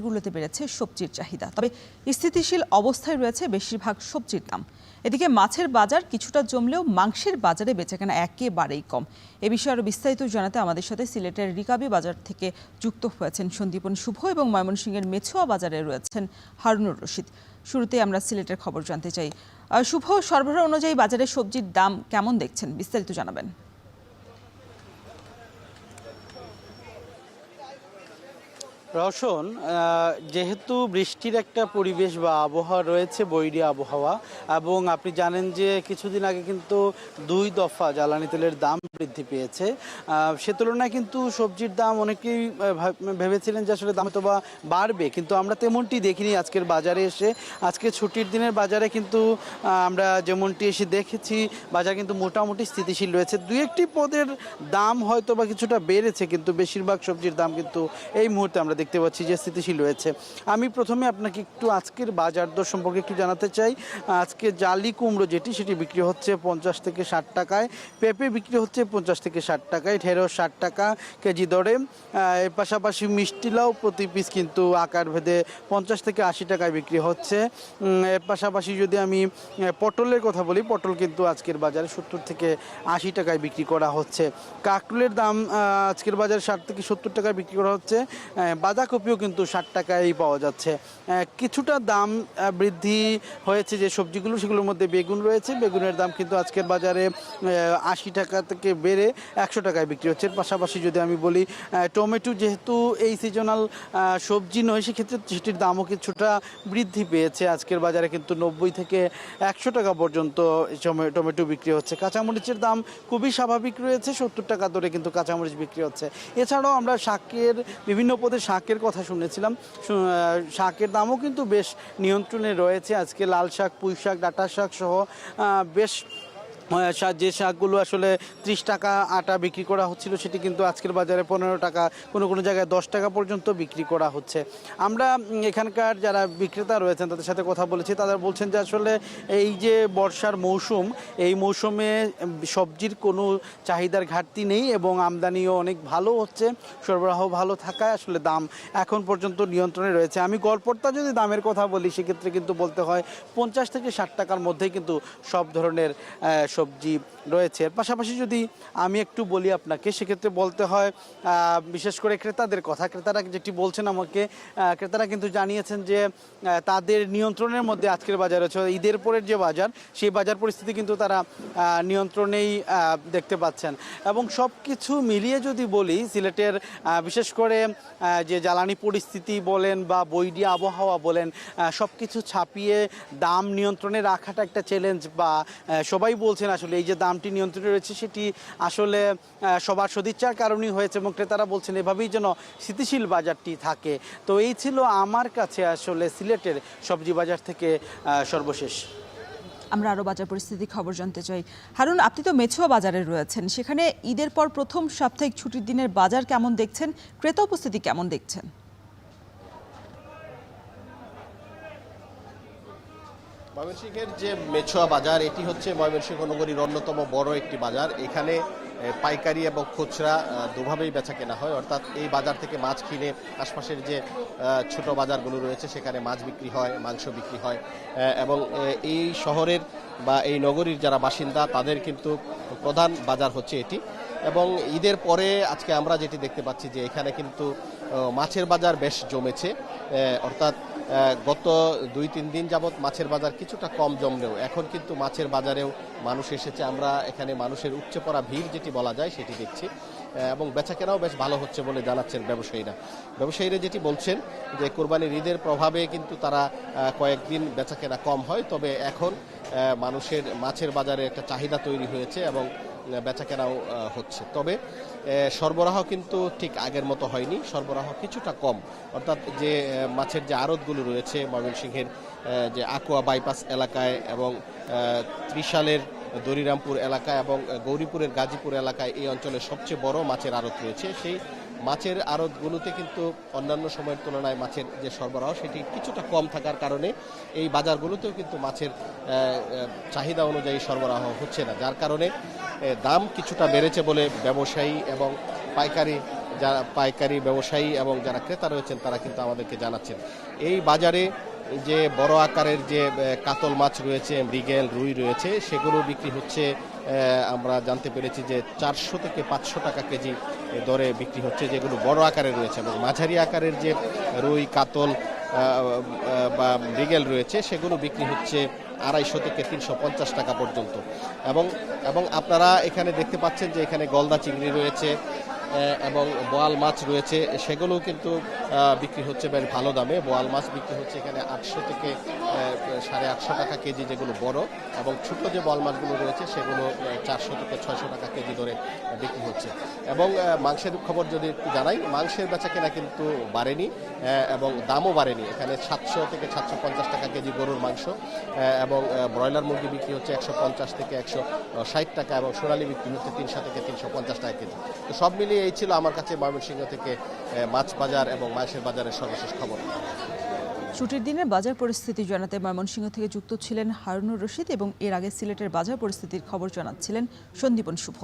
গুলোতে বেড়েছে সবজির চাহিদা, তবে স্থিতিশীল অবস্থায় রয়েছে বেশিরভাগ সবজির দাম। এদিকে মাছের বাজার কিছুটা জমলেও মাংসের বাজারে বেচাকেনা একেবারেই কম। এ বিষয়ে আরো বিস্তারিত জানাতে আমাদের সাথে সিলেটের রিকাবি বাজার থেকে যুক্ত হয়েছেন সন্দীপন শুভ এবং ময়মনসিংহের মেছুয়া বাজারে রয়েছেন হারুনুর রশিদ। শুরুতে আমরা সিলেটের খবর জানতে চাই। শুভ, সরবরাহ অনুযায়ী বাজারে সবজির দাম কেমন দেখছেন, বিস্তারিত জানাবেন। রওশন, যেহেতু বৃষ্টির একটা পরিবেশ বা আবহাওয়া রয়েছে, বৈরী আবহাওয়া, এবং আপনি জানেন যে কিছুদিন আগে কিন্তু 2 দফা জ্বালানি তেলের দাম বৃদ্ধি পেয়েছে। সে তুলনায় কিন্তু সবজির দাম অনেকেই ভেবেছিলেন যে আসলে দাম তো বা বাড়বে, কিন্তু আমরা তেমনটি দেখিনি আজকের বাজারে এসে। আজকে ছুটির দিনের বাজারে কিন্তু আমরা যেমনটি এসে দেখেছি, বাজার কিন্তু মোটামুটি স্থিতিশীল রয়েছে। 2-1টি পদের দাম হয়তো বা কিছুটা বেড়েছে, কিন্তু বেশিরভাগ সবজির দাম কিন্তু এই মুহূর্তে আমরা দেখতে পাচ্ছি যে স্থিতিশীল রয়েছে। আমি প্রথমে আপনাকে একটু আজকের বাজার দর সম্পর্কে একটু জানাতে চাই। আজকে জালি কুমড়ো সেটি বিক্রি হচ্ছে 50 থেকে 60 টাকায়, পেঁপে বিক্রি হচ্ছে 50 থেকে 60 টাকায়, ঢেঁড়স 60 টাকা কেজি দরে। এর পাশাপাশি মিষ্টি লাউ প্রতি পিস কিন্তু আকার ভেদে 50 থেকে 80 টাকায় বিক্রি হচ্ছে। এর পাশাপাশি যদি আমি পটলের কথা বলি, পটল কিন্তু আজকের বাজারে 70 থেকে 80 টাকায় বিক্রি করা হচ্ছে। কাঁকরোলের দাম আজকের বাজারে 60 থেকে 70 টাকায় বিক্রি করা হচ্ছে। বাঁধাকপিও কিন্তু 60 টাকায় পাওয়া যাচ্ছে। কিছুটা দাম বৃদ্ধি হয়েছে যে সবজিগুলো, সেগুলোর মধ্যে বেগুন রয়েছে। বেগুনের দাম কিন্তু আজকের বাজারে 80 টাকা থেকে বেড়ে 100 টাকায় বিক্রি হচ্ছে। পাশাপাশি যদি আমি বলি টমেটো, যেহেতু এই সিজনাল সবজি নয়, সেক্ষেত্রে সেটির দামও কিছুটা বৃদ্ধি পেয়েছে। আজকের বাজারে কিন্তু 90 থেকে 100 টাকা পর্যন্ত টমেটো বিক্রি হচ্ছে। কাঁচামরিচের দাম খুবই স্বাভাবিক রয়েছে, 70 টাকা দরে কিন্তু কাঁচামরিচ বিক্রি হচ্ছে। এছাড়াও আমরা শাকের বিভিন্ন পদের শাকের কথা শুনেছিলাম, শাকের দামও কিন্তু বেশ নিয়ন্ত্রণে রয়েছে। আজকে লাল শাক, পুঁই শাক, ডাঁটা শাক সহ বেশ যে শাকগুলো আসলে 30 টাকা আটা বিক্রি করা হচ্ছিল, সেটি কিন্তু আজকের বাজারে 15 টাকা, কোনো জায়গায় 10 টাকা পর্যন্ত বিক্রি করা হচ্ছে। আমরা এখানকার যারা বিক্রেতা রয়েছেন তাদের সাথে কথা বলেছি, তারা বলছেন যে আসলে এই যে বর্ষার মৌসুম, এই মৌসুমে সবজির কোনো চাহিদার ঘাটতি নেই এবং আমদানিও অনেক ভালো হচ্ছে। সরবরাহ ভালো থাকায় আসলে দাম এখন পর্যন্ত নিয়ন্ত্রণে রয়েছে। আমি গড়পড়তা যদি দামের কথা বলি, সেক্ষেত্রে কিন্তু বলতে হয় 50 থেকে 60 টাকার মধ্যেই কিন্তু সব ধরনের সবজি রয়েছে। এর পাশাপাশি যদি আমি একটু বলি আপনাকে, সেক্ষেত্রে বলতে হয় বিশেষ করে ক্রেতাদের কথা। ক্রেতারা যেটি বলছেন আমাকে, ক্রেতারা কিন্তু জানিয়েছেন যে তাদের নিয়ন্ত্রণের মধ্যে আজকের বাজার রয়েছে। ঈদের পরের যে বাজার, সেই বাজার পরিস্থিতি কিন্তু তারা নিয়ন্ত্রণেই দেখতে পাচ্ছেন। এবং সব কিছু মিলিয়ে যদি বলি, সিলেটের বিশেষ করে যে জ্বালানি পরিস্থিতি বলেন বা বৈরী আবহাওয়া বলেন, সব কিছু ছাপিয়ে দাম নিয়ন্ত্রণে রাখাটা একটা চ্যালেঞ্জ। বা সবাই বলছেন আসলে এই যে দামটি নিয়ন্ত্রণে রয়েছে, সেটি আসলে সবার সদিচ্ছার কারণেই হয়েছে এবং ক্রেতারা বলছেন এভাবেই যেন স্থিতিশীল বাজারটি থাকে। তো এই ছিল আমার কাছে আসলে সিলেটের সবজি বাজার থেকে সর্বশেষ। আমরা আরো বাজার পরিস্থিতি খবর জানতে চাই। হারুন, আপনি তো মেছুয়া বাজারে রয়েছেন, সেখানে ঈদের পর প্রথম সাপ্তাহিক ছুটির দিনের বাজার কেমন দেখছেন, ক্রেতা উপস্থিতি কেমন দেখছেন? ময়মনসিংহের যে মেছুয়া বাজার, এটি হচ্ছে ময়মনসিংহ নগরীর অন্যতম বড় একটি বাজার। এখানে পাইকারি এবং খুচরা দুভাবেই বেচা কেনা হয়, অর্থাৎ এই বাজার থেকে মাছ কিনে আশপাশের যে ছোট বাজারগুলো রয়েছে সেখানে মাছ বিক্রি হয়, মাংস বিক্রি হয়। এবং এই শহরের বা এই নগরীর যারা বাসিন্দা তাদের কিন্তু প্রধান বাজার হচ্ছে এটি। এবং ঈদের পরে আজকে আমরা যেটি দেখতে পাচ্ছি যে এখানে কিন্তু মাছের বাজার বেশ জমেছে, অর্থাৎ গত 2-3 দিন যাবৎ মাছের বাজার কিছুটা কম জমলেও এখন কিন্তু মাছের বাজারেও মানুষ এসেছে। আমরা এখানে মানুষের উপচে পড়া ভিড় যেটি বলা যায় সেটি দেখছি এবং বেচাকেনাও বেশ ভালো হচ্ছে বলে জানাচ্ছেন ব্যবসায়ীরা যেটি বলছেন যে কোরবানির ঈদের প্রভাবে কিন্তু তারা কয়েকদিন বেচাকেনা কম হয়, তবে এখন মানুষের মাছের বাজারে একটা চাহিদা তৈরি হয়েছে এবং বেচাকেনাও হচ্ছে। তবে সরবরাহ কিন্তু ঠিক আগের মতো হয়নি, সরবরাহ কিছুটা কম। অর্থাৎ যে মাছের যে আড়তগুলো রয়েছে ময়মনসিংহের যে আকুয়া বাইপাস এলাকায় এবং ত্রিশালের দরিরামপুর এলাকায় এবং গৌরীপুরের গাজীপুর এলাকায়, এই অঞ্চলে সবচেয়ে বড় মাছের আড়ত রয়েছে। সেই মাছের আড়তগুলোতে কিন্তু অন্যান্য সময়ের তুলনায় মাছের যে সরবরাহ সেটি কিছুটা কম থাকার কারণে এই বাজারগুলোতেও কিন্তু মাছের চাহিদা অনুযায়ী সরবরাহ হচ্ছে না, যার কারণে দাম কিছুটা বেড়েছে বলে ব্যবসায়ী এবং পাইকারি যারা পাইকারি ব্যবসায়ী এবং যারা ক্রেতা রয়েছেন তারা কিন্তু আমাদেরকে জানাচ্ছেন এই বাজারে যে বড় আকারের যে কাতল মাছ রয়েছে, মৃগেল, রুই রয়েছে, সেগুলো বিক্রি হচ্ছে আমরা জানতে পেরেছি যে 400 থেকে 500 টাকা কেজি দরে বিক্রি হচ্ছে, যেগুলো বড় আকারের রয়েছে। এবং মাঝারি আকারের যে রুই, কাতল বা মৃগেল রয়েছে সেগুলো বিক্রি হচ্ছে 250 থেকে 350 টাকা পর্যন্ত। এবং আপনারা এখানে দেখতে পাচ্ছেন যে এখানে গলদা চিংড়ি রয়েছে এবং বোয়াল মাছ রয়েছে, সেগুলোও কিন্তু বিক্রি হচ্ছে বেশ ভালো দামে। বোয়াল মাছ বিক্রি হচ্ছে এখানে 800 থেকে 850 টাকা কেজি যেগুলো বড়, এবং ছোট যে বোয়াল মাছগুলো রয়েছে সেগুলো 400 থেকে 600 টাকা কেজি ধরে বিক্রি হচ্ছে। এবং মাংসের খবর যদি একটু জানাই, মাংসের বেচা কেনা কিন্তু বাড়েনি এবং দামও বাড়েনি। এখানে 700 থেকে 750 টাকা কেজি গরুর মাংস এবং ব্রয়লার মুরগি বিক্রি হচ্ছে 150 থেকে 160 টাকা, এবং সোনালী বিক্রি হচ্ছে 300 থেকে 350 টাকা কেজি। তো সব মিলিয়ে এই ছিল আমার কাছে ময়মনসিংহ থেকে মাছ বাজার এবং মাংসের বাজারের সর্বশেষ খবর। ছুটির দিনের বাজার পরিস্থিতি জানাতে ময়মনসিংহ থেকে যুক্ত ছিলেন হারুনুর রশিদ এবং এর আগে সিলেটের বাজার পরিস্থিতির খবর জানাচ্ছিলেন সন্দীপন শুভ।